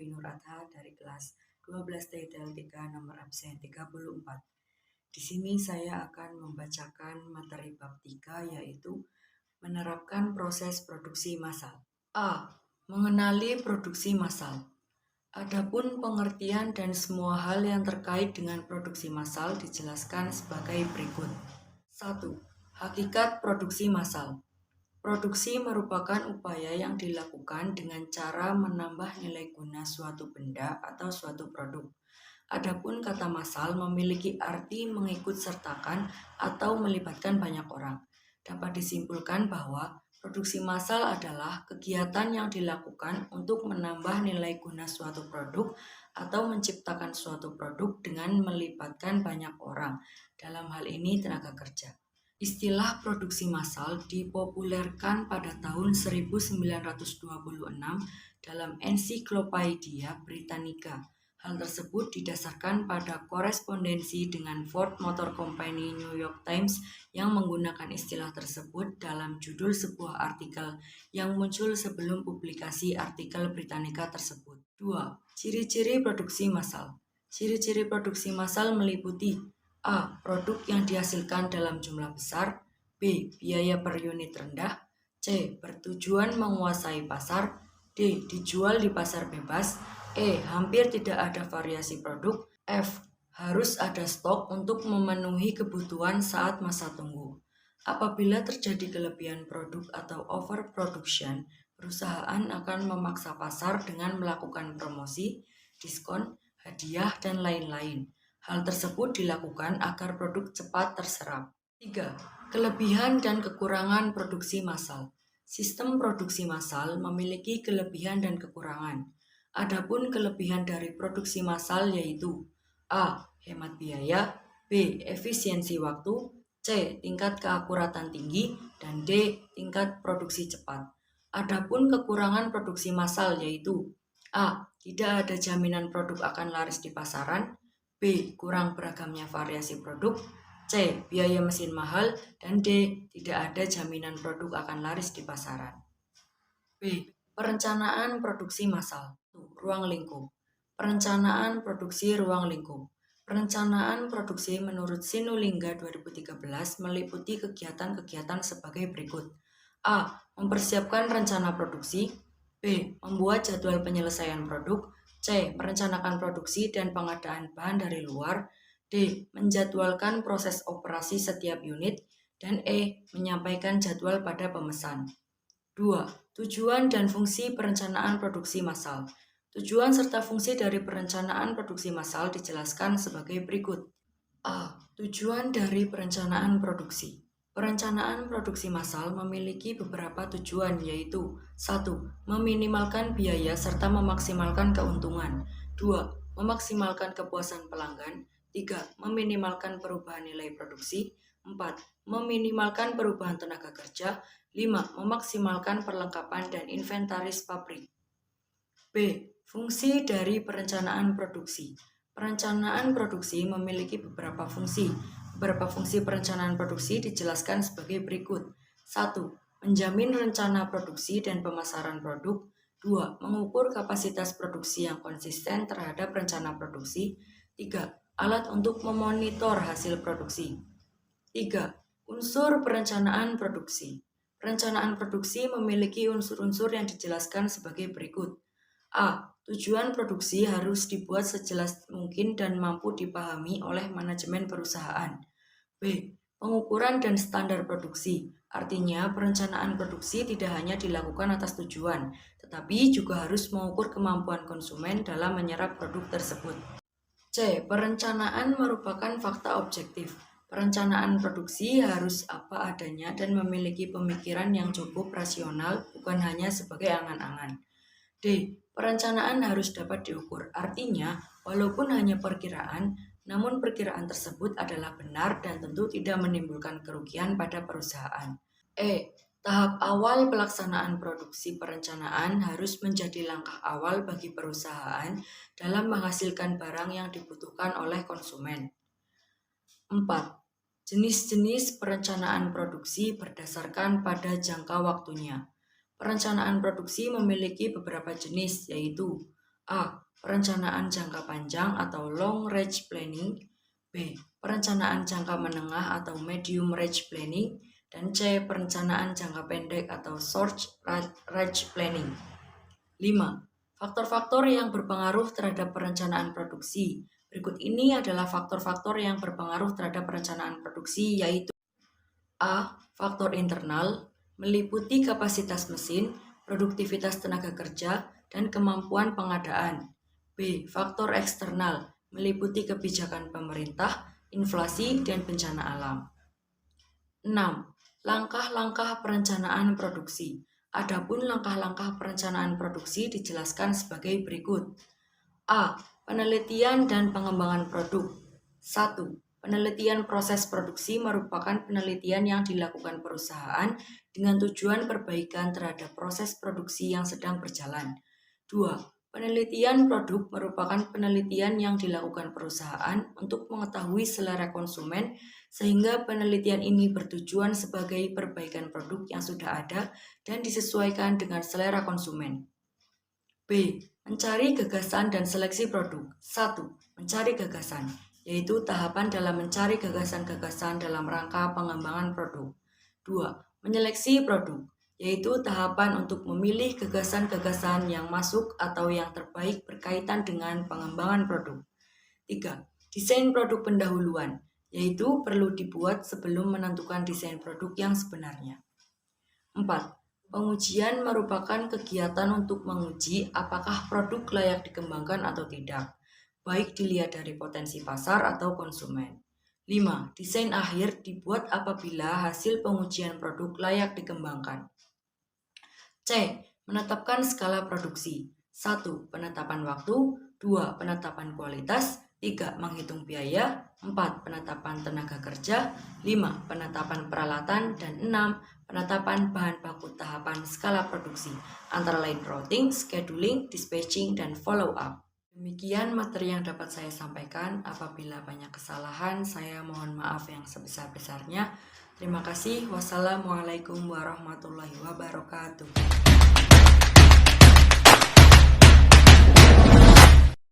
Devi Nur Atha dari kelas 12 TTL 3 nomor absen 34. Di sini saya akan membacakan materi bab 3 yaitu menerapkan proses produksi massal. A. Mengenali produksi massal. Adapun pengertian dan semua hal yang terkait dengan produksi massal dijelaskan sebagai berikut. 1. Hakikat produksi massal. Produksi merupakan upaya yang dilakukan dengan cara menambah nilai guna suatu benda atau suatu produk. Adapun kata massal memiliki arti mengikut sertakan atau melibatkan banyak orang. Dapat disimpulkan bahwa produksi massal adalah kegiatan yang dilakukan untuk menambah nilai guna suatu produk atau menciptakan suatu produk dengan melibatkan banyak orang, dalam hal ini tenaga kerja. Istilah produksi massal dipopulerkan pada tahun 1926 dalam Encyclopaedia Britannica. Hal tersebut didasarkan pada korespondensi dengan Ford Motor Company New York Times yang menggunakan istilah tersebut dalam judul sebuah artikel yang muncul sebelum publikasi artikel Britannica tersebut. 2. Ciri-ciri produksi massal. Ciri-ciri produksi massal meliputi A. Produk yang dihasilkan dalam jumlah besar. B. Biaya per unit rendah. C. Bertujuan menguasai pasar. D. Dijual di pasar bebas. E. Hampir tidak ada variasi produk. F. Harus ada stok untuk memenuhi kebutuhan saat masa tunggu. Apabila terjadi kelebihan produk atau overproduction, perusahaan akan memaksa pasar dengan melakukan promosi, diskon, hadiah, dan lain-lain. Hal tersebut dilakukan agar produk cepat terserap. 3. Kelebihan dan kekurangan produksi massal. Sistem produksi massal memiliki kelebihan dan kekurangan. Adapun kelebihan dari produksi massal yaitu A. Hemat biaya, B. Efisiensi waktu, C. Tingkat keakuratan tinggi, dan D. Tingkat produksi cepat. Adapun kekurangan produksi massal yaitu A. Tidak ada jaminan produk akan laris di pasaran, B. Kurang beragamnya variasi produk, C. Biaya mesin mahal, dan D. Tidak ada jaminan produk akan laris di pasaran. B. Perencanaan produksi massal. Ruang lingkup. Perencanaan produksi ruang lingkup. Perencanaan produksi menurut Sinulinga 2013 meliputi kegiatan-kegiatan sebagai berikut. A. Mempersiapkan rencana produksi. B. Membuat jadwal penyelesaian produk. C. Merencanakan produksi dan pengadaan bahan dari luar. D. Menjadwalkan proses operasi setiap unit. Dan E. Menyampaikan jadwal pada pemesan. 2. Tujuan dan fungsi perencanaan produksi massal. Tujuan serta fungsi dari perencanaan produksi massal dijelaskan sebagai berikut. A. Tujuan dari perencanaan produksi. Perencanaan produksi massal memiliki beberapa tujuan yaitu 1. Meminimalkan biaya serta memaksimalkan keuntungan. 2. Memaksimalkan kepuasan pelanggan. 3. Meminimalkan perubahan nilai produksi. 4. Meminimalkan perubahan tenaga kerja. 5. Memaksimalkan perlengkapan dan inventaris pabrik. B. Fungsi dari perencanaan produksi. Perencanaan produksi memiliki beberapa fungsi. Beberapa fungsi perencanaan produksi dijelaskan sebagai berikut. 1. Menjamin rencana produksi dan pemasaran produk. 2. Mengukur kapasitas produksi yang konsisten terhadap rencana produksi. 3. Alat untuk memonitor hasil produksi. 3. Unsur perencanaan produksi. Perencanaan produksi memiliki unsur-unsur yang dijelaskan sebagai berikut. A. Tujuan produksi harus dibuat sejelas mungkin dan mampu dipahami oleh manajemen perusahaan. B. Pengukuran dan standar produksi. Artinya, perencanaan produksi tidak hanya dilakukan atas tujuan, tetapi juga harus mengukur kemampuan konsumen dalam menyerap produk tersebut. C. Perencanaan merupakan fakta objektif. Perencanaan produksi harus apa adanya dan memiliki pemikiran yang cukup rasional, bukan hanya sebagai angan-angan. D. Perencanaan harus dapat diukur. Artinya, walaupun hanya perkiraan, namun perkiraan tersebut adalah benar dan tentu tidak menimbulkan kerugian pada perusahaan. E. Tahap awal pelaksanaan produksi perencanaan harus menjadi langkah awal bagi perusahaan dalam menghasilkan barang yang dibutuhkan oleh konsumen. 4. Jenis-jenis perencanaan produksi berdasarkan pada jangka waktunya. Perencanaan produksi memiliki beberapa jenis, yaitu A. Perencanaan jangka panjang atau long range planning. B. Perencanaan jangka menengah atau medium range planning. Dan C. Perencanaan jangka pendek atau short range planning. 5. Faktor-faktor yang berpengaruh terhadap perencanaan produksi. Berikut ini adalah faktor-faktor yang berpengaruh terhadap perencanaan produksi, yaitu A. Faktor internal, meliputi kapasitas mesin, produktivitas tenaga kerja, dan kemampuan pengadaan. B. Faktor eksternal, meliputi kebijakan pemerintah, inflasi, dan bencana alam. 6. Langkah-langkah perencanaan produksi. Adapun langkah-langkah perencanaan produksi dijelaskan sebagai berikut. A. Penelitian dan pengembangan produk. 1. Penelitian proses produksi merupakan penelitian yang dilakukan perusahaan dengan tujuan perbaikan terhadap proses produksi yang sedang berjalan. 2. Penelitian produk merupakan penelitian yang dilakukan perusahaan untuk mengetahui selera konsumen, sehingga penelitian ini bertujuan sebagai perbaikan produk yang sudah ada dan disesuaikan dengan selera konsumen. B. Mencari gagasan dan seleksi produk. 1. Mencari gagasan, yaitu tahapan dalam mencari gagasan-gagasan dalam rangka pengembangan produk. 2. Menyeleksi produk, yaitu tahapan untuk memilih gagasan-gagasan yang masuk atau yang terbaik berkaitan dengan pengembangan produk. 3. Desain produk pendahuluan, yaitu perlu dibuat sebelum menentukan desain produk yang sebenarnya. 4. Pengujian merupakan kegiatan untuk menguji apakah produk layak dikembangkan atau tidak, baik dilihat dari potensi pasar atau konsumen. 5. Desain akhir dibuat apabila hasil pengujian produk layak dikembangkan. C. Menetapkan skala produksi. 1. Penetapan waktu. 2. Penetapan kualitas. 3. Menghitung biaya. 4. Penetapan tenaga kerja. 5. Penetapan peralatan. Dan 6. Penetapan bahan baku tahapan skala produksi, antara lain routing, scheduling, dispatching, dan follow-up. Demikian materi yang dapat saya sampaikan. Apabila banyak kesalahan, saya mohon maaf yang sebesar-besarnya. Terima kasih. Wassalamualaikum warahmatullahi wabarakatuh.